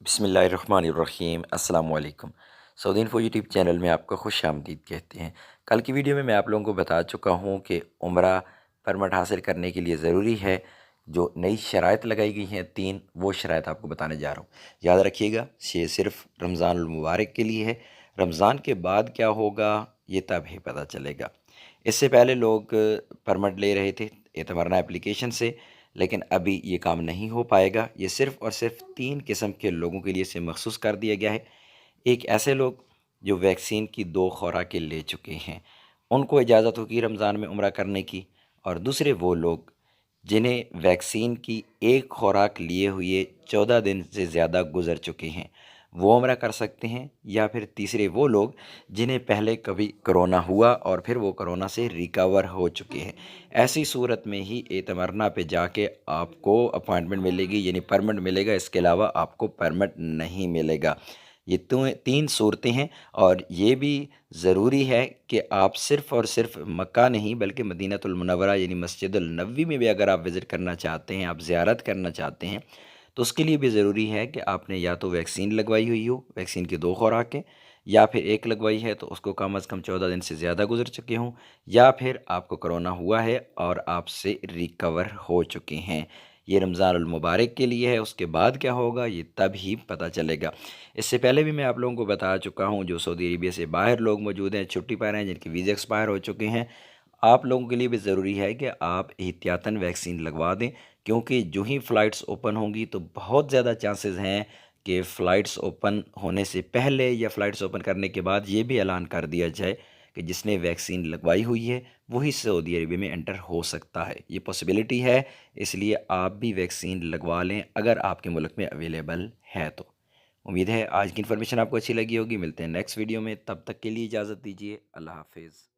बिस्मिल्लाहिर्रहमानिर्रहीम अस्सलाम वालेकुम। सऊदी इन्फो यूट्यूब चैनल में आपका खुश आमदीद कहते हैं। कल की वीडियो में मैं आप लोगों को बता चुका हूँ कि उम्रा परमिट हासिल करने के लिए ज़रूरी है जो नई शराइत लगाई गई हैं तीन, वो शराइत आपको बताने जा रहा हूँ। याद रखिएगा, ये सिर्फ रमज़ान मुबारक के लिए है। रमज़ान के बाद क्या होगा ये तब ही पता चलेगा। इससे पहले लोग परमिट ले रहे थे एतमरना एप्लीकेशन से, लेकिन अभी ये काम नहीं हो पाएगा। ये सिर्फ़ और सिर्फ तीन किस्म के लोगों के लिए इसे मखसूस कर दिया गया है। एक ऐसे लोग जो वैक्सीन की 2 खुराकें ले चुके हैं, उनको इजाज़त होगी रमज़ान में उम्रा करने की। और दूसरे वो लोग जिन्हें वैक्सीन की एक खुराक लिए हुए 14 दिन से ज़्यादा गुज़र चुके हैं, वो उम्रा कर सकते हैं। या फिर तीसरे वो लोग जिन्हें पहले कभी कोरोना हुआ और फिर वो कोरोना से रिकवर हो चुके हैं। ऐसी सूरत में ही एतमरना पे जाके आपको अपॉइंटमेंट मिलेगी, यानी परमिट मिलेगा। इसके अलावा आपको परमिट नहीं मिलेगा। ये तीन सूरतें हैं, और ये भी ज़रूरी है कि आप सिर्फ़ और सिर्फ मक्का नहीं बल्कि मदीनतुल मुनव्वरा यानी मस्जिदुल नबवी में भी अगर आप विज़िट करना चाहते हैं, आप ज़ियारत करना चाहते हैं, तो उसके लिए भी ज़रूरी है कि आपने या तो वैक्सीन लगवाई हुई हो, वैक्सीन की 2 खुराकें, या फिर एक लगवाई है तो उसको कम अज़ कम 14 दिन से ज़्यादा गुजर चुके हों, या फिर आपको कोरोना हुआ है और आपसे रिकवर हो चुके हैं। ये रमज़ानुल मुबारक के लिए है। उसके बाद क्या होगा ये तब ही पता चलेगा। इससे पहले भी मैं आप लोगों को बता चुका हूँ, जो सऊदी अरेबिया से बाहर लोग मौजूद हैं, छुट्टी पर हैं, जिनके वीज़े एक्सपायर हो चुके हैं, आप लोगों के लिए भी ज़रूरी है कि आप एहतियातन वैक्सीन लगवा दें। क्योंकि जो ही फ़्लाइट्स ओपन होंगी तो बहुत ज़्यादा चांसेस हैं कि फ़्लाइट्स ओपन होने से पहले या फ़्लाइट्स ओपन करने के बाद ये भी ऐलान कर दिया जाए कि जिसने वैक्सीन लगवाई हुई है वही सऊदी अरेबिया में एंटर हो सकता है। ये पॉसिबिलिटी है, इसलिए आप भी वैक्सीन लगवा लें अगर आपके मुल्क में अवेलेबल है तो। उम्मीद है आज की इन्फॉर्मेशन आपको अच्छी लगी होगी। मिलते हैं नेक्स्ट वीडियो में, तब तक के लिए इजाज़त दीजिए। अल्लाह हाफिज़।